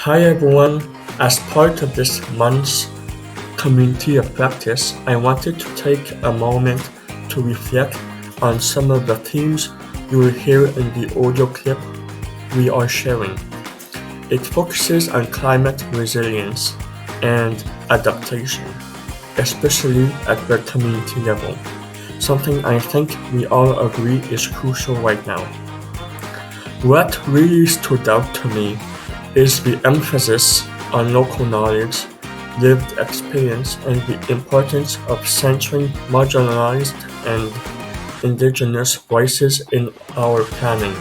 Hi everyone, as part of this month's community of practice, I wanted to take a moment to reflect on some of the themes you will hear in the audio clip we are sharing. It focuses on climate resilience and adaptation, especially at the community level, something I think we all agree is crucial right now. What really stood out to me is the emphasis on local knowledge, lived experience, and the importance of centering marginalized and Indigenous voices in our planning.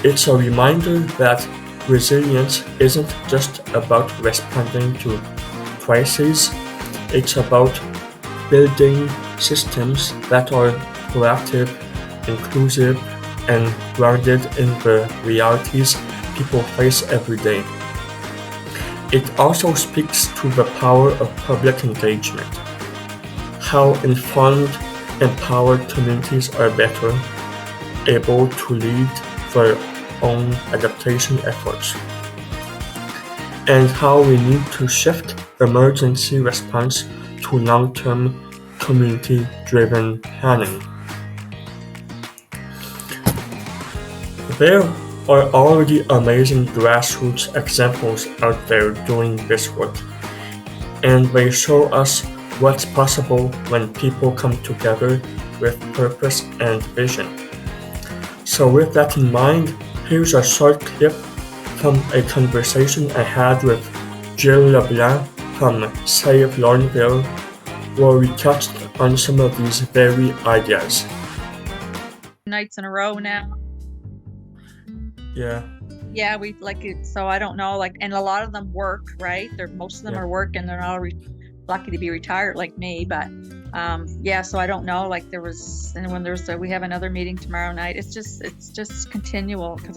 It's a reminder that resilience isn't just about responding to crises, it's about building systems that are proactive, inclusive, and grounded in the realities people face every day. It also speaks to the power of public engagement, how informed, empowered communities are better able to lead their own adaptation efforts, and how we need to shift emergency response to long-term community-driven planning. There are already amazing grassroots examples out there doing this work, and they show us what's possible when people come together with purpose and vision. So with that in mind, here's a short clip from a conversation I had with Jill LeBlanc from Save Lorneville, where we touched on some of these very ideas. Nights in a row now. Yeah, we like it. So I don't know, and a lot of them work, right? Most of them Yeah. are work, and they're not lucky to be retired like me. But so I don't know. There was, and when we have another meeting tomorrow night. It's just continual because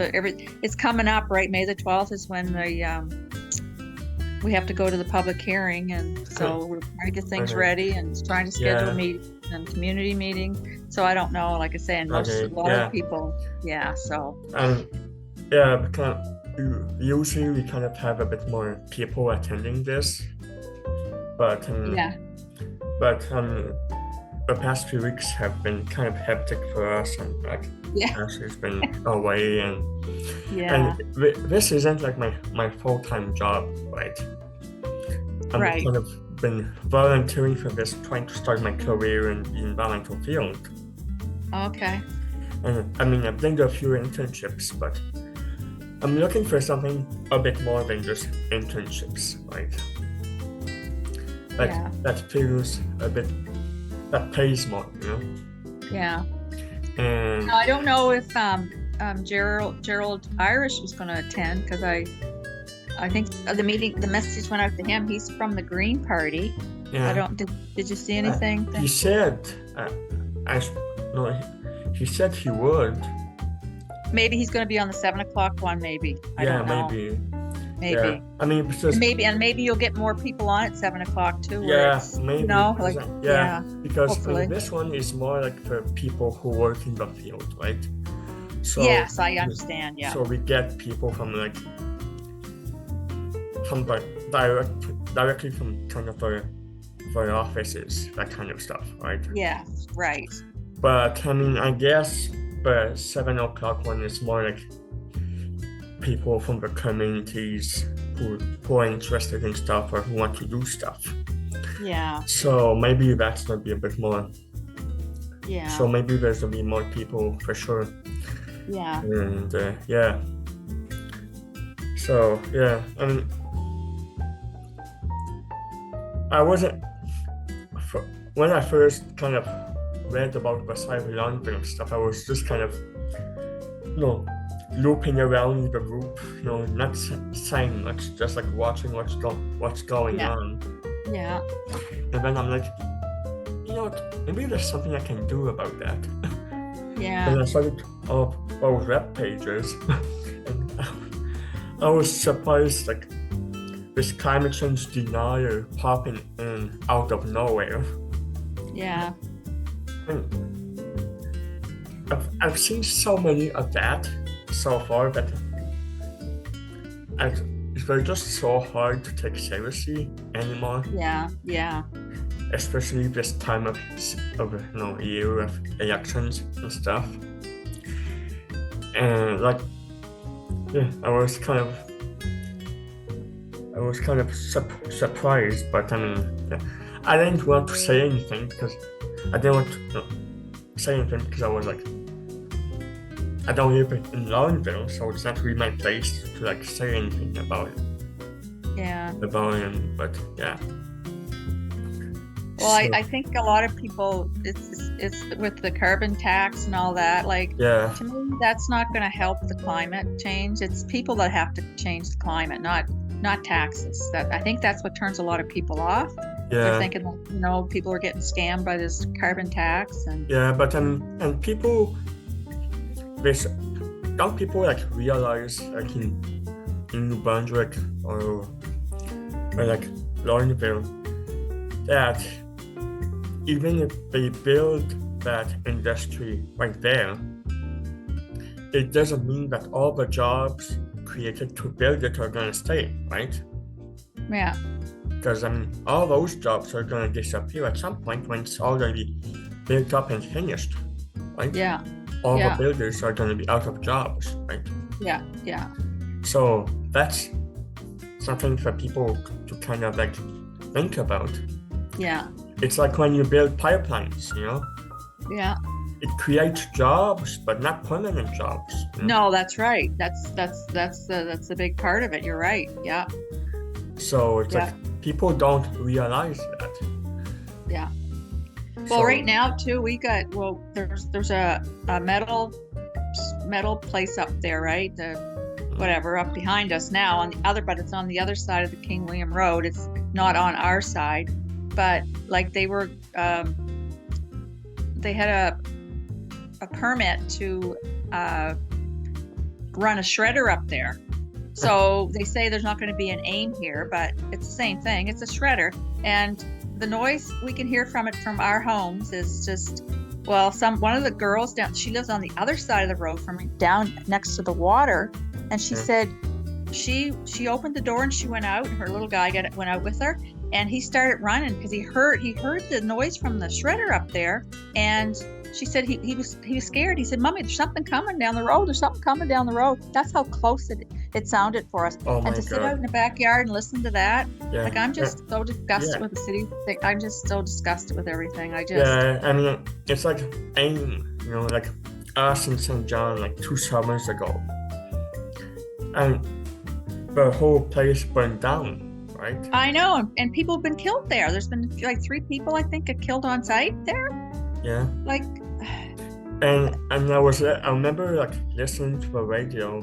it's coming up, right? May the 12th is when we have to go to the public hearing, and so we're trying to get things ready and trying to schedule a meeting and community meeting. So I don't know. Like I say, and a lot of people, so. Usually we kind of have a bit more people attending this, but the past few weeks have been kind of hectic for us, and Ashley's been away, and this isn't like my full-time job, right? I've kind of been volunteering for this, trying to start my career in the environmental field. Okay. And I've done a few internships, but I'm looking for something a bit more than just internships, right? That feels a bit, that pays more, you know? Yeah. And I don't know if Gerald Irish was going to attend, because I think the message went out to him. He's from the Green Party. Yeah. Did you see anything? He said, he said he would. Maybe he's going to be on the 7:00 one. Maybe. I don't know. Maybe. Maybe. Yeah. Because maybe you'll get more people on at 7:00 too. Maybe. Because hopefully. this one is more like for people who work in the field, right? So yes, I understand. Yeah. So we get people from directly from kind of their offices, that kind of stuff, right? Yeah. Right. But I guess the 7:00 one is more like people from the communities who are interested in stuff or who want to do stuff. Yeah. So maybe that's gonna be a bit more. Yeah. So maybe there's gonna be more people for sure. Yeah. And So I wasn't when I first kind of read about the Save Lorneville stuff. I was just kind of, looping around the group, not saying much, just like watching what's going on. Yeah. And then I'm like, maybe there's something I can do about that. Yeah. And I started those web pages, and I was surprised, this climate change denier popping in out of nowhere. Yeah. And I've seen so many of that so far that they're just so hard to take seriously anymore. Yeah. Especially this time of year of elections and stuff. And like, yeah, I was kind of surprised, but I mean, yeah, I didn't want to say anything because I didn't want to say anything because I was like, I don't live in Lorneville, so it's not really my place to like say anything about it. Yeah. About him, but yeah. Well, I think a lot of people, it's with the carbon tax and all that, like, yeah. to me, that's not going to help the climate change. It's people that have to change the climate, not taxes. I think that's what turns a lot of people off. Yeah. They're thinking that, people are getting scammed by this carbon tax. And yeah, but and people, don't people like realize like in New Brunswick or like Lorneville that even if they build that industry right there, it doesn't mean that all the jobs created to build it are going to stay, right? Yeah. Because I mean, all those jobs are going to disappear at some point when it's already built up and finished, right? Yeah. All the builders are going to be out of jobs, right? Yeah. So that's something for people to kind of like think about. Yeah. It's like when you build pipelines, Yeah. It creates jobs, but not permanent jobs. No, that's right. That's the big part of it. You're right. Yeah. So it's like people don't realize that. Yeah. Well, right now too, there's a metal place up there, right? Whatever up behind us now but it's on the other side of the King William Road. It's not on our side, but like they had a permit to run a shredder up there. So they say there's not going to be an AIM here, but it's the same thing. It's a shredder, and the noise we can hear from it from our homes is just, one of the girls down, she lives on the other side of the road from me, down next to the water, and she said she opened the door and she went out, and her little guy went out with her, and he started running because he heard the noise from the shredder up there, and she said he was scared. He said, "Mommy, there's something coming down the road. There's something coming down the road." That's how close it sounded for us. Oh my and to God. sit out in the backyard and listen to that, yeah. like I'm just so disgusted with the city thing. I'm just so disgusted with everything. I mean, it's like AIM, like us in St. John, like 2 summers ago, and the whole place burned down, right? I know, and people have been killed there. There's been like 3 people, I think, killed on site there. Yeah. Like. And I remember like listening to the radio,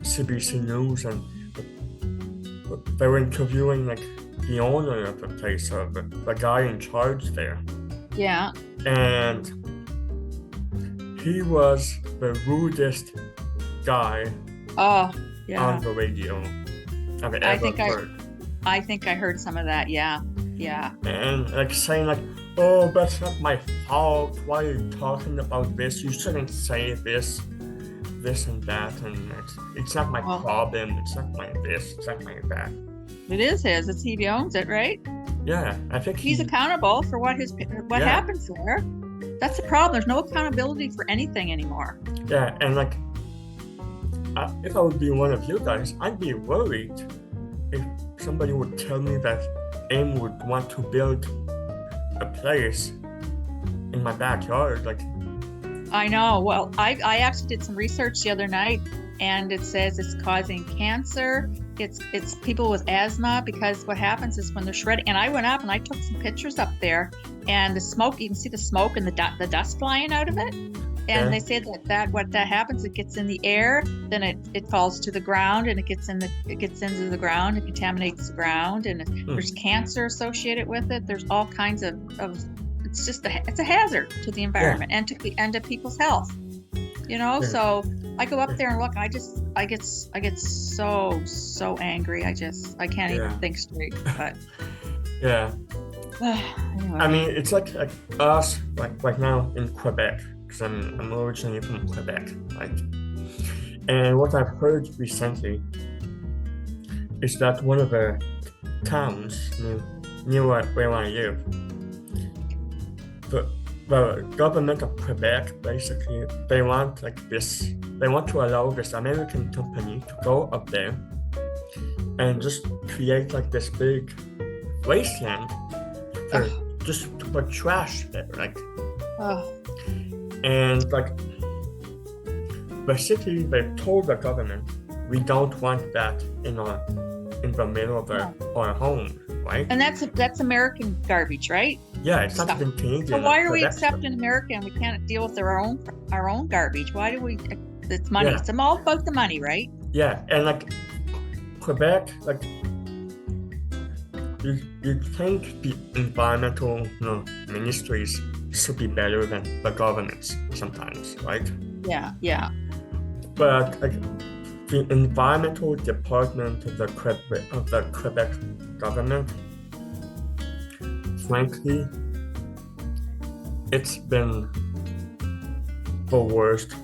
CBC News, and they were interviewing like the owner of the place, or the guy in charge there. Yeah. And he was the rudest guy on the radio I've ever heard. I think I heard some of that. Yeah. And like saying like, "Oh, that's not my fault. Why are you talking about this? You shouldn't say this and that, and it's not my problem. It's not my this. It's not my that." It is his. It's he owns it, right? Yeah, I think he's accountable for what happens there. That's the problem. There's no accountability for anything anymore. Yeah, and like, if I would be one of you guys, I'd be worried if somebody would tell me that AIM would want to build a place in my backyard. Like, I know. Well, I actually did some research the other night, and it says it's causing cancer. It's people with asthma, because what happens is when they're shredding, and I went up and I took some pictures up there, and the smoke, you can see the smoke and the dust flying out of it. And they say that what happens, it gets in the air, then it falls to the ground, and it gets into the ground, it contaminates the ground, and there's cancer associated with it. There's all kinds of it's just it's a hazard to the environment and to people's health. So I go up there and look, I get so angry. I can't even think straight. But anyway. I mean, it's like us right now in Quebec, because I'm originally from Quebec, right? And what I've heard recently is that one of the towns near where I live, the government of Quebec, basically, they want to allow this American company to go up there and just create like this big wasteland just to put trash there, and like the city, they told the government, we don't want that in the middle of our home, right? And that's American garbage, right? Yeah, it's not even Canadian. So why are we accepting America and we can't deal with our own garbage? Why do we? It's money. Yeah. It's all about the money, right? Yeah, and like Quebec, like you think the environmental ministries should be better than the governments sometimes, right? Yeah. But like the environmental department of the Quebec government, frankly, it's been the worst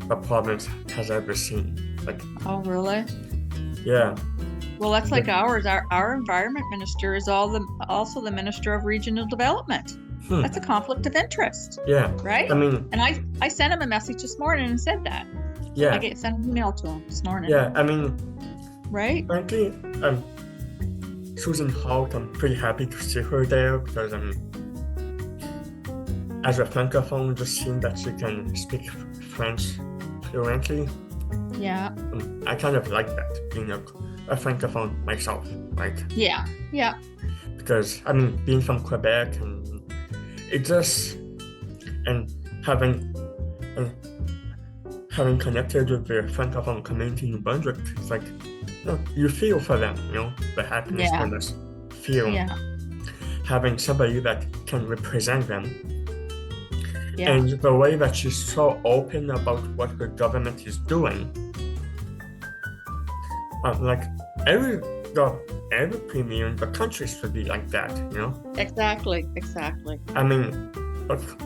the province has ever seen. Like, oh really? Yeah. Well, that's like ours. Our environment minister is also the minister of regional development. That's a conflict of interest. Yeah. Right? I mean, and I sent him a message this morning and said that. Yeah. I sent an email to him this morning. Yeah, I mean, right? Frankly, Susan Holt, I'm pretty happy to see her there because as a francophone, it just seemed that she can speak French fluently. Yeah. I kind of like that, being a francophone myself, right? Yeah. Because being from Quebec and it just having connected with the francophone community in New Brunswick, it's like you feel for them, the happiness they must feel. Yeah. Having somebody that can represent them. Yeah. And the way that she's so open about what the government is doing. Like every premier in the country should be like that, Exactly.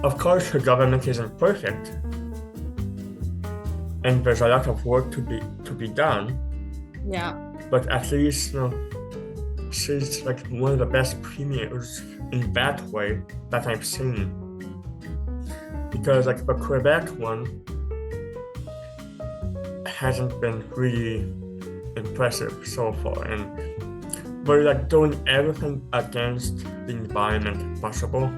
Of course the government isn't perfect, and there's a lot of work to be done. Yeah. But at least she's like one of the best premiers in that way that I've seen. Because like the Quebec one hasn't been really impressive so far, and we're like doing everything against the environment possible.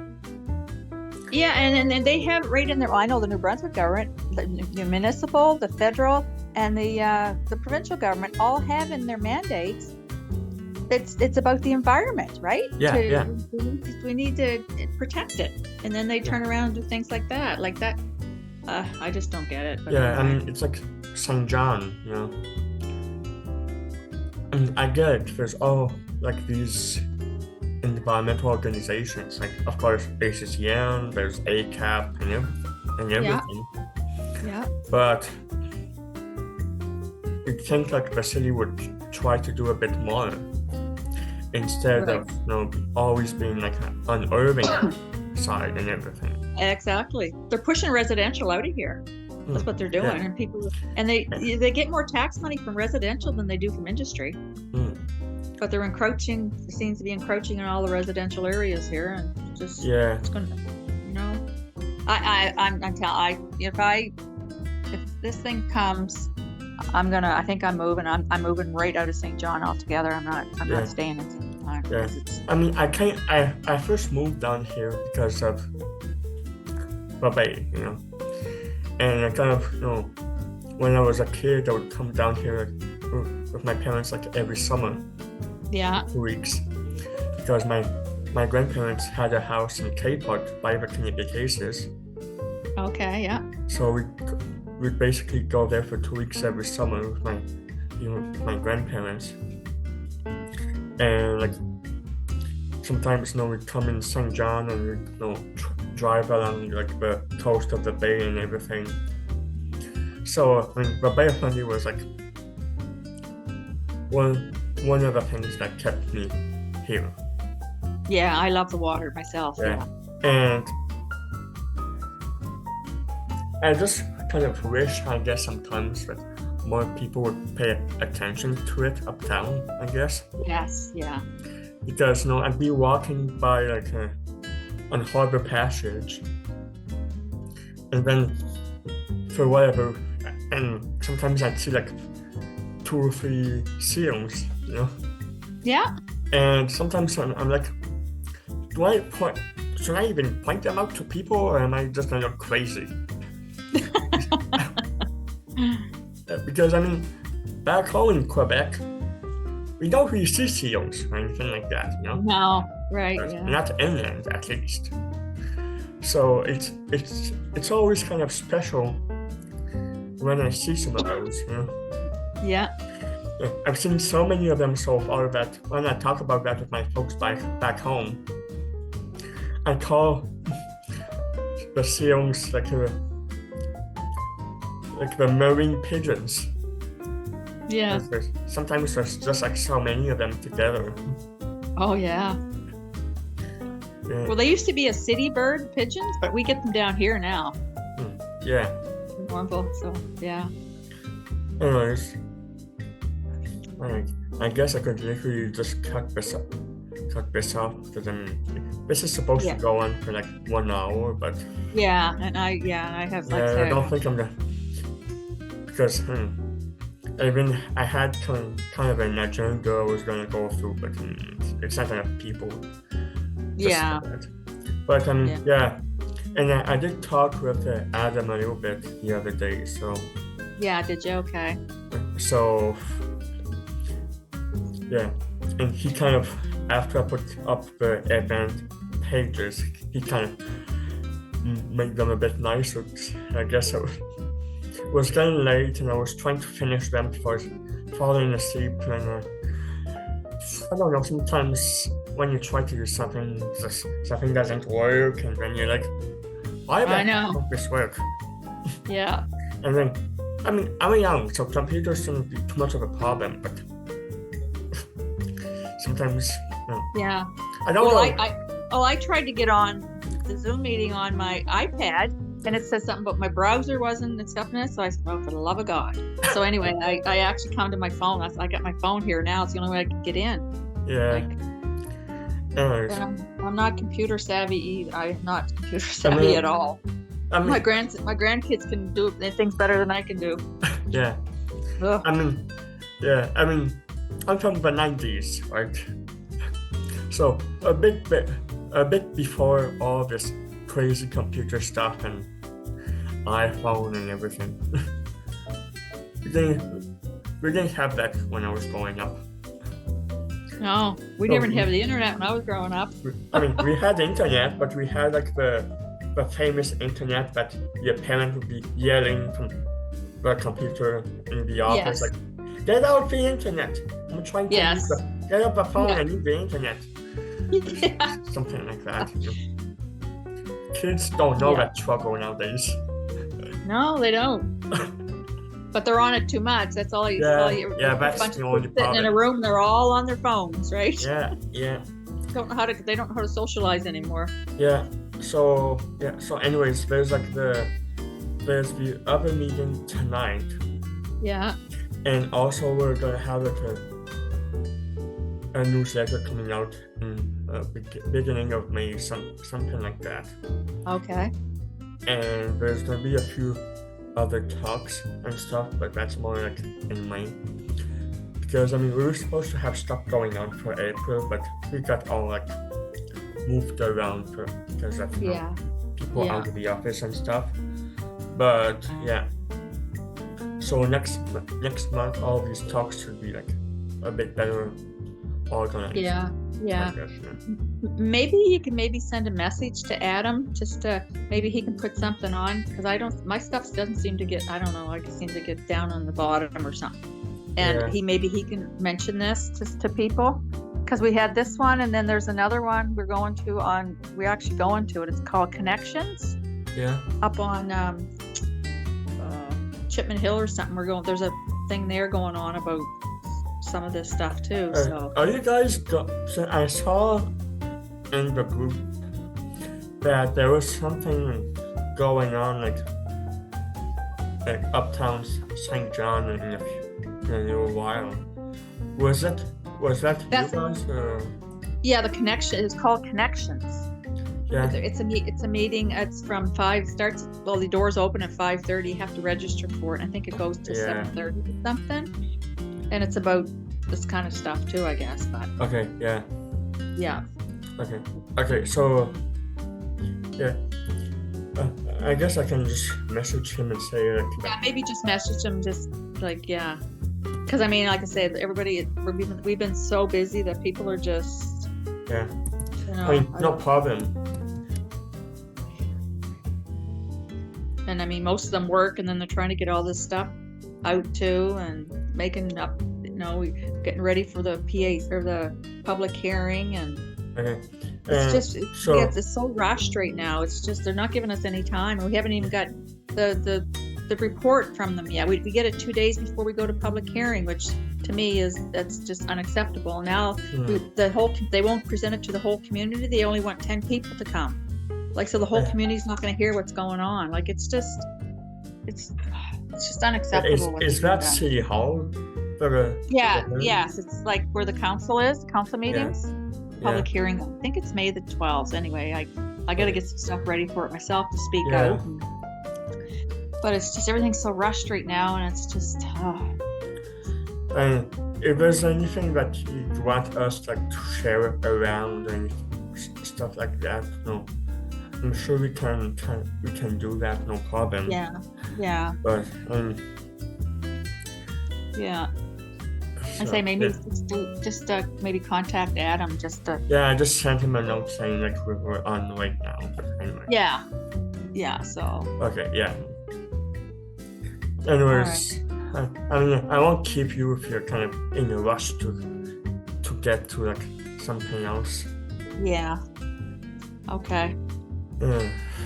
Yeah, and they have right in there. Well, I know the New Brunswick government, the municipal, the federal, and the provincial government all have in their mandates. It's about the environment, right? Yeah. We need to protect it, and then they turn around and do things like that. I just don't get it. But it's like St. John, And I get it. There's all like these environmental organizations, like of course ACCN, there's ACAP and everything. Yeah. But you'd think like the city would try to do a bit more instead of always being like an urban side and everything. Exactly. They're pushing residential out of here. That's what they're doing, and they get more tax money from residential than they do from industry. But they're encroaching. It seems to be encroaching in all the residential areas here, and just it's going to, if this thing comes, I think I'm moving. I'm moving right out of St. John altogether. I'm not staying in St. John. Yeah. I first moved down here because of the bay, and I kind of, when I was a kid, I would come down here with my parents like every summer. Yeah. 2 weeks. Because my grandparents had a house in Cape Cod by the Canadian cases. Okay, yeah. So we'd basically go there for 2 weeks every summer with my grandparents. And like sometimes we'd come in St. John and we'd drive along like the coast of the bay and everything. So the Bay of Fundy was like one of the things that kept me here. Yeah, I love the water myself. Yeah. And I just kind of wish, I guess sometimes, that more people would pay attention to it uptown, I guess. Yes, yeah. Because I'd be walking by like on Harbor Passage, and then for whatever, and sometimes I'd see like 2 or 3 seals, Yeah. And sometimes I'm like, should I even point them out to people, or am I just gonna look crazy? Because back home in Quebec, we don't really see seals or anything like that, No, right, yeah. Not inland, at least. So it's always kind of special when I see some of those, Yeah. I've seen so many of them so far that when I talk about that with my folks back home, I call the seals like the marine pigeons. Yeah. Sometimes there's just like so many of them together. Oh, yeah. Well, they used to be a city bird, pigeons, but we get them down here now. Yeah. In Lorneville, so yeah. Anyways, I guess I could literally just cut this off because this is supposed to go on for like 1 hour, but yeah, and I have like I don't think I'm gonna, because I had kind of an agenda I was gonna go through, but it's not enough people. Yeah. But yeah, and I did talk with Adam a little bit the other day, so. Yeah, did you? Okay. So yeah, and he kind of, after I put up the event pages, he kind of made them a bit nicer. I guess it was getting late and I was trying to finish them before falling asleep, and I don't know, sometimes when you try to do something doesn't work, and then you're like, why does this work? Yeah. And then I'm young, so computers shouldn't be too much of a problem, but sometimes, yeah. I don't know. I tried to get on the Zoom meeting on my iPad, and it says something about my browser wasn't accepting it, so I said, oh, for the love of God. So anyway, I actually come to my phone. I got my phone here now. It's the only way I can get in. Yeah. I'm not computer savvy either. I'm not computer savvy at all. My grandkids can do things better than I can do. Yeah. Ugh. I'm from the 90s, right? So a bit before all this crazy computer stuff and iPhone and everything. we didn't have that when I was growing up. No, we didn't have the internet when I was growing up. We had internet, but we had like the famous internet that your parent would be yelling from the computer in the office, like, get out the internet. I'm trying to get up the phone, I need the internet. Yeah. Something like that. Kids don't know that struggle nowadays. No, they don't. But they're on it too much. That's all you. That's the only problem. Sitting in a room, they're all on their phones, right? Yeah. They don't know how to socialize anymore. Yeah. So anyways, there's the other meeting tonight. Yeah. And also we're gonna have a newsletter coming out in beginning of May, something like that. Okay. And there's gonna be a few other talks and stuff, but that's more like in May. Because we were supposed to have stuff going on for April, but we got all like moved around because of people out of the office and stuff. But yeah. So next month all these talks should be like a bit better organized. Yeah. Maybe you can send a message to Adam, just to maybe he can put something on, because my stuff doesn't seem to get, I don't know, I seem to get down on the bottom or something. And he can mention this just to people, because we had this one, and then there's another one we're actually going to it. It's called Connections. Yeah. Up on Chipman Hill or something. There's a thing there going on about some of this stuff too. So are you guys I saw in the group that there was something going on, like Uptown St. John in a little while. Was that you guys? Yeah, the connection is called Connections. Yeah. It's a meeting. It's from 5 starts. Well, the doors open at 5:30. You have to register for it. I think it goes to 7:30 or something. And it's about this kind of stuff too, I guess. But okay, yeah. Okay. So yeah. I guess I can just message him and say like. Yeah, maybe just message him. Just like because I mean, like I said, everybody we've been so busy that people are just. Yeah. You know, I mean, no problem. And I mean, most of them work, and then they're trying to get all this stuff out too, and making up, getting ready for the PA or the public hearing, and okay. It's so rushed right now. It's just they're not giving us any time, and we haven't even got the report from them yet. We get it 2 days before we go to public hearing, which to me that's just unacceptable. Now they won't present it to the whole community. They only want 10 people to come. Like, so the whole community's not going to hear what's going on. Like, it's just unacceptable. Is that City Hall? Yes. It's like where the council meetings, public hearing. I think it's May the 12th. Anyway, I got to get some stuff ready for it myself to speak out. But it's just everything's so rushed right now, and it's just. And if there's anything that you want us to share around and stuff like that, I'm sure we can do that, no problem. Yeah. But I say maybe just maybe contact Adam just to. Yeah, I just sent him a note saying like we're on right now. But anyway. Yeah. So. Okay. Yeah. Anyways, right. I mean, I won't keep you if you're kind of in a rush to get to like something else. Yeah. Okay.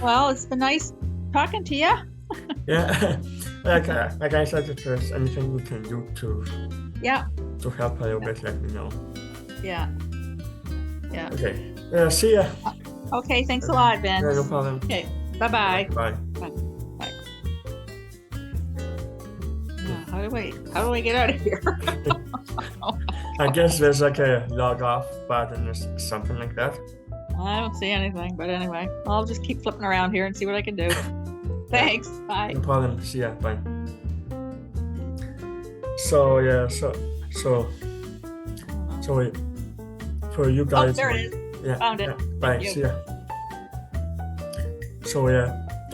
Well, it's been nice talking to you. Yeah. Like I said, if there's anything we can do to help a little bit, let me know. Yeah. Okay. See ya. Okay. Thanks a lot, Vince. Yeah, no problem. Okay. Bye-bye. Bye. How do I get out of here? I guess there's like a log off button or something like that. I don't see anything, but anyway, I'll just keep flipping around here and see what I can do. Thanks. Bye. No problem. See ya. Bye. So for you guys. Oh, there it is. Yeah. Found it. Yeah, bye. See ya. So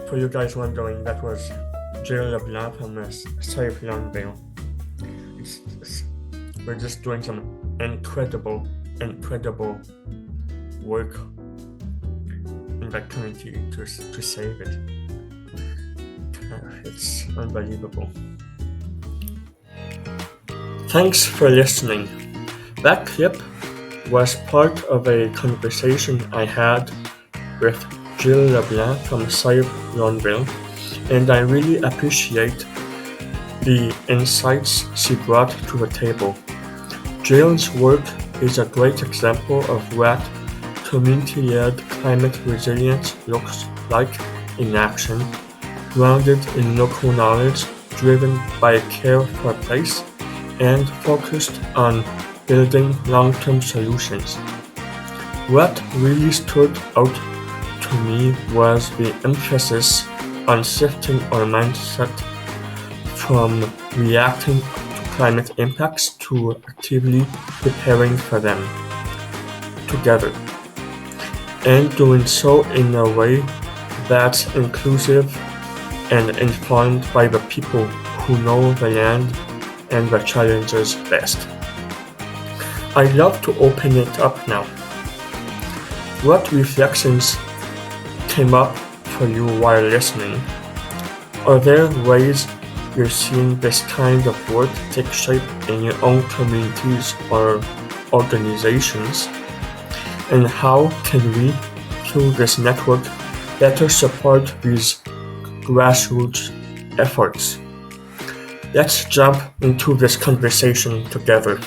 for you guys wondering, that was Jill LeBlanc from Save Lorneville. We're just doing some incredible work in that community to save it. It's unbelievable. Thanks for listening. That clip was part of a conversation I had with Jill LeBlanc from Save Lorneville, and I really appreciate the insights she brought to the table. Jill's work is a great example of what community-led climate resilience looks like in action, grounded in local knowledge, driven by a care for place, and focused on building long-term solutions. What really stood out to me was the emphasis on shifting our mindset from reacting to climate impacts to actively preparing for them together, and doing so in a way that's inclusive and informed by the people who know the land and the challenges best. I'd love to open it up now. What reflections came up for you while listening? Are there ways you're seeing this kind of work take shape in your own communities or organizations? And how can we, through this network, better support these grassroots efforts? Let's jump into this conversation together.